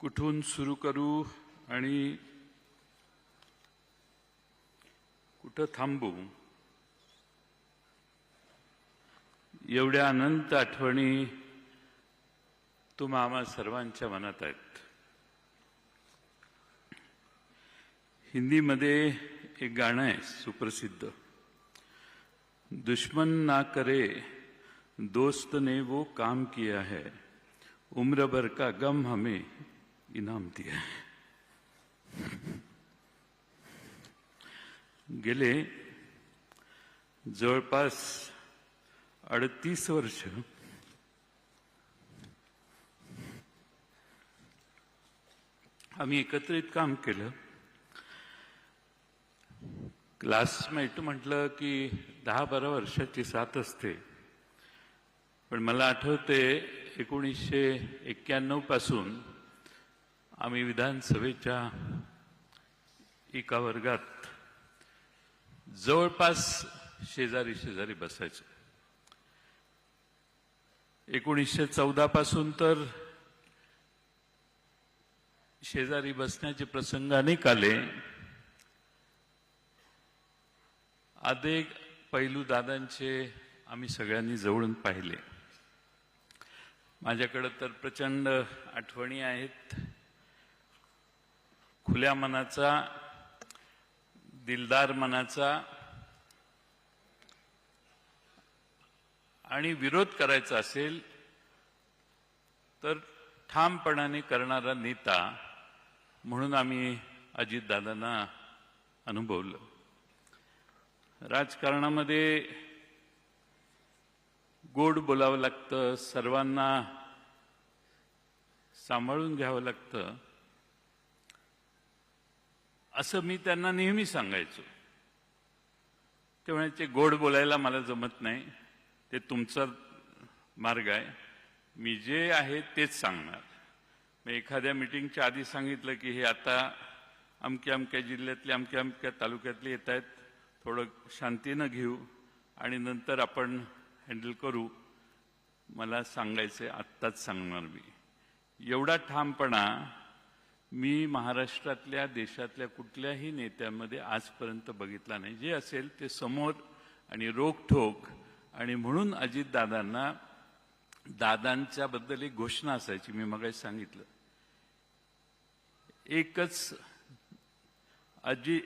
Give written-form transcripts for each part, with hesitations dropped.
कुठून सुरू करू आणि कुठं थांबू, एवढ्या अनंत आठवणी तुम्हा आम्हा सर्वांच्या मनात आहेत. हिंदीमध्ये एक गाणं आहे सुप्रसिद्ध, दुश्मन ना करे दोस्त ने वो काम किया है, उम्र भर का गम हमें इनाम दिया है. गेले जवळपास 38 वर्ष आम्ही एकत्रित काम केलं. क्लासमेट म्हटलं की 10-12 वर्षाची साथ असते, पण मला आठवते 1991 पासून आम्ही विधानसभेच्या एका वर्गात जवळपास शेजारी शेजारी बसायचो. 1914 पासून तर शेजारी बसण्याचे प्रसंग अनेक आले. अनेक पैलू दादांचे आम्ही सगळ्यांनी जवळून पाहिले. माझ्याकडे तर प्रचंड आठवणी आहेत. खुल्या मनाचा, दिलदार मनाचा आणि विरोध करायचा असेल तर ठामपणाने करणारा नेता म्हणून आम्ही अजितदादांना अनुभवलं. राजकारणामध्ये गोड बोलावं लागतं, सर्वांना सांभाळून घ्यावं लागतं, असं मी त्यांना नेहमी सांगायचो. ते म्हणायचे गोड बोलायला मला जमत नाही, ते तुमचा मार्ग आहे, मी जे आहे तेच सांगणार. मी एखाद्या मिटिंगच्या आधी सांगितलं की हे आता अमक्या अमक्या जिल्ह्यातले अमक्या अमक्या तालुक्यातले येत आहेत, थोडं शांतीनं घेऊ आणि नंतर आपण हँडल करू, मला सांगायचं आत्ताच सांगणार मी. एवढा ठामपणा मी महाराष्ट्रातल्या देशातल्या कुठल्याही नेत्यामध्ये आजपर्यंत बघितला नाही. जे असेल ते समोर आणि रोखठोक. आणि म्हणून अजितदादांना दादांच्या बद्दल एक घोषणा असायची, मी मगाशी सांगितलं,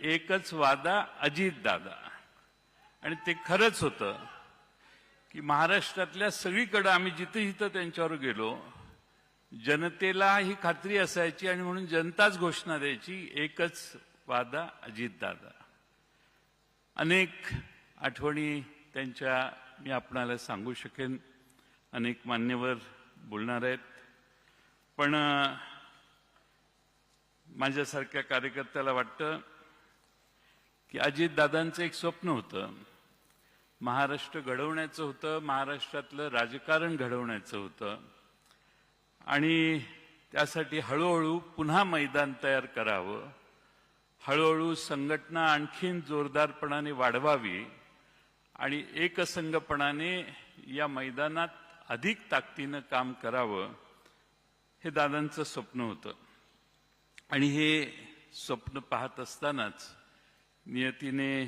एकच वादा अजितदादा. आणि ते खरंच होतं की महाराष्ट्रातल्या सगळीकडे आम्ही जिथं जिथं त्यांच्यावर गेलो, जनतेला ही खात्री असायची आणि म्हणून जनताच घोषणा द्यायची, एकच वादा अजितदादा. अनेक आठवणी त्यांच्या मी आपणाला सांगू शकेन, अनेक मान्यवर बोलणार आहेत, पण माझ्यासारख्या कार्यकर्त्याला वाटतं की अजितदादांचं एक स्वप्न होतं, महाराष्ट्र घडवण्याचं होतं, महाराष्ट्रातलं राजकारण घडवण्याचं होतं. आणि त्यासाठी हळूहळू पुन्हा मैदान तयार करावं, हळूहळू संघटना आणखीन जोरदारपणाने वाढवावी आणि एकसंघपणाने या मैदानात अधिक ताकदीनं काम करावं, हे दादांचं स्वप्न होतं. आणि हे स्वप्न पाहत असतानाच नियतीने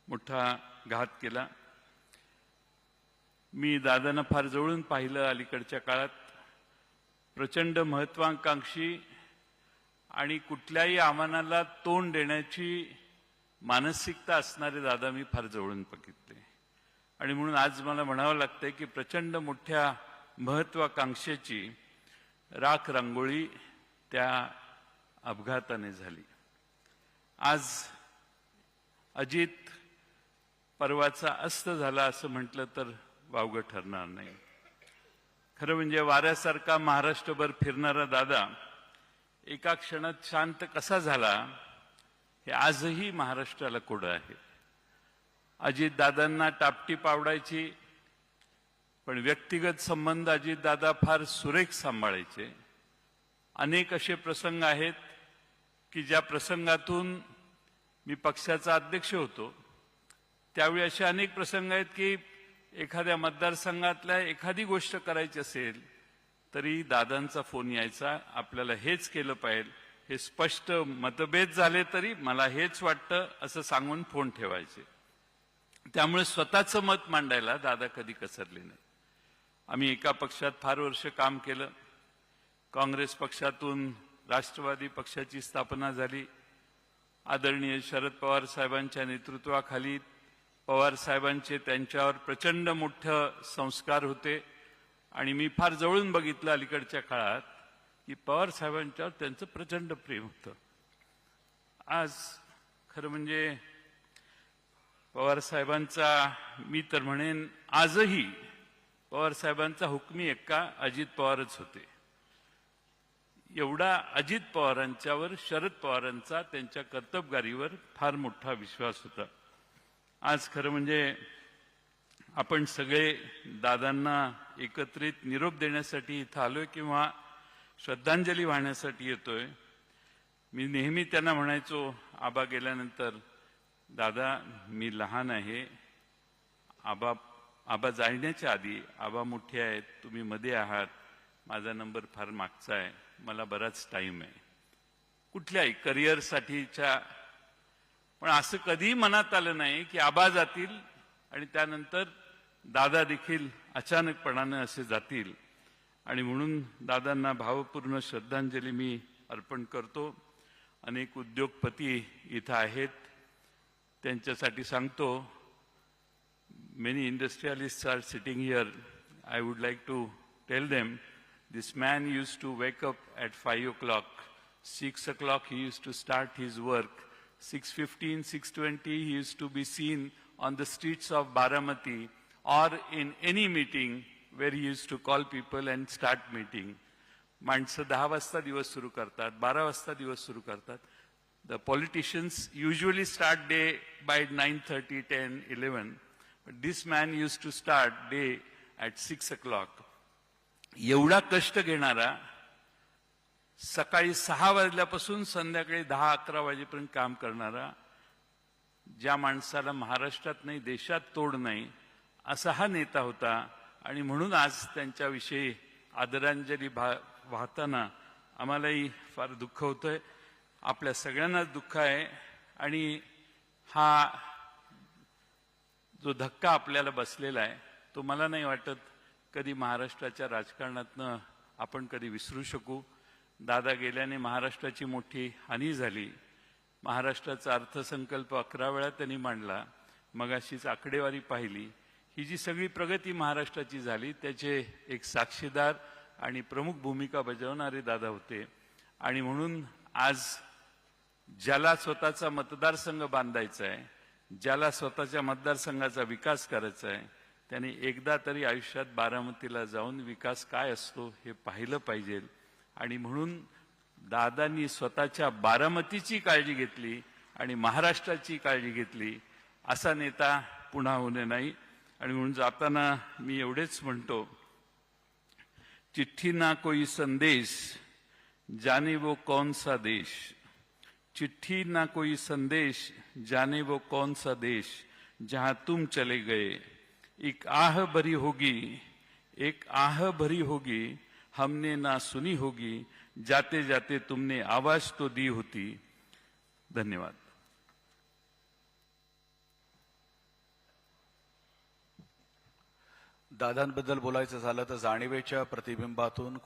मोठा घात केला. मी दादांना फार जवळून पाहिलं अलीकडच्या काळात. प्रचंड महत्वाकांक्षी आणि कुठल्याही आव्हानाला तोंड देण्याची मानसिकता असणारे दादा मी फार जवळून बघितले. आणि म्हणून आज मला म्हणावं लागतंय की प्रचंड मोठ्या महत्वाकांक्षेची राख रांगोळी त्या अपघाताने झाली. आज अजित पर्वाचा अस्त झाला असं म्हटलं तर वावगं ठरणार नाही. खरं म्हणजे वाऱ्यासारखा महाराष्ट्रभर फिरणारा दादा एका क्षणात शांत कसा झाला हे आजही महाराष्ट्राला कोडं आहे. अजितदादांना टापटीप आवडायची, पण व्यक्तिगत संबंध अजितदादा फार सुरेख सांभाळायचे. अनेक असे प्रसंग आहेत की ज्या प्रसंगातून मी पक्षाचा अध्यक्ष होतो, त्यावेळी असे अनेक प्रसंग आहेत की एखाद्या मतदारसंघातल्या एखादी गोष्ट करायची असेल तरी दादांचा फोन यायचा, आपल्याला हेच केलं पाहिजे, हे स्पष्ट मतभेद झाले तरी मला हेच वाटतं असं सांगून फोन ठेवायचे. त्यामुळे स्वतःचं मत मांडायला दादा कधी कसरले नाही. आम्ही एका पक्षात फार वर्ष काम केलं. काँग्रेस पक्षातून राष्ट्रवादी पक्षाची स्थापना झाली. आदरणीय शरद पवार साहेबांच्या नेतृत्वाखाली पवार साहेबांचे त्यांच्यावर प्रचंड मोठे संस्कार होते आणि मी फार जवळून बघितलं अलीकडच्या काळात की पवार साहेबांच्यावर त्यांचं प्रचंड प्रेम होतं. आज खरं म्हणजे पवार साहेबांचा, मी तर म्हणेन आजही पवार साहेबांचा हुकमी एक्का अजित पवारच होते. एवढा अजित पवारांच्यावर शरद पवारांचा त्यांच्या कर्तबगारीवर फार मोठा विश्वास होता. आज खरं म्हणजे आपण सगळे दादांना एकत्रित निरोप देण्यासाठी इथं आलोय किंवा श्रद्धांजली वाहण्यासाठी येतोय. मी नेहमी त्यांना म्हणायचो, आबा गेल्यानंतर, दादा मी लहान आहे, आबा जाण्याच्या आधी, आबा मोठे आहेत, तुम्ही मध्ये आहात, माझा नंबर फार मागचा आहे, मला बराच टाइम आहे कुठल्याही करिअरसाठीच्या. पण असं कधीही मनात आलं नाही की आबा जातील आणि त्यानंतर दादा देखील अचानकपणानं असे जातील. आणि म्हणून दादांना भावपूर्ण श्रद्धांजली मी अर्पण करतो. अनेक उद्योगपती इथं आहेत, त्यांच्यासाठी सांगतो. Many industrialists are sitting here. I would like to tell them, this man used to wake up at 5 o'clock. 6 o'clock he used to start his work. 6:15, 6:20 he used to be seen on the streets of Baramati or in any meeting where he used to call people and start meeting. माणसं 10 वाजता दिवस सुरू करतात, 12 वाजता दिवस सुरू करतात. The politicians usually start day by 9:30, 10, 11. But this man used to start day at 6 o'clock. एवढा कष्ट घेणारा, सकाळी 6 वाजल्यापासून संध्याकाळी 10-11 वाजेपर्यंत काम करणारा, ज्या माणसाला महाराष्ट्रात नाही देशात तोड नाही, असा हा नेता होता. आणि म्हणून आज त्यांच्याविषयी आदरांजली वाहताना आम्हालाही फार दुःख होतंय. आपल्या सगळ्यांनाच दुःख आहे. आणि हा जो धक्का आपल्याला बसलेला आहे तो मला नाही वाटत कधी महाराष्ट्राच्या राजकारणातनं आपण कधी विसरू शकू. दादा गेल्याने महाराष्ट्राची मोठी हानी झाली. महाराष्ट्राचा अर्थसंकल्प 11 वेळा त्यांनी मांडला. मगाशीच आकडेवारी पाहिली. ही जी सगळी प्रगती महाराष्ट्राची झाली त्याचे एक साक्षीदार आणि प्रमुख भूमिका बजावणारे दादा होते. आणि म्हणून आज ज्याला स्वतःचा मतदारसंघ बांधायचा आहे, ज्याला स्वतःच्या मतदारसंघाचा विकास करायचा आहे, त्यांनी एकदा तरी आयुष्यात बारामतीला जाऊन विकास काय असतो हे पाहिलं पाहिजे. आणि म्हणून दादांनी स्वतःच्या बारामतीची काळजी घेतली आणि महाराष्ट्राची काळजी घेतली. असा नेता पुन्हा होणे नाही. आणि म्हणून जाताना मी एवढेच म्हणतो, चिट्ठी ना कोई संदेश, जाने वो कौन सा देश. चिट्ठी ना कोई संदेश, जाने वो कौन सा देश, जहां तुम चले गए. एक आह भरी होगी, एक आह भरी होगी, हमने ना सुनी होगी, जाते जाते तुमने आवाज तो दी होती. धन्यवाद. दादांबद्दल बोलायचं झालं तर जाणीवेच्या प्रतिबिंबातून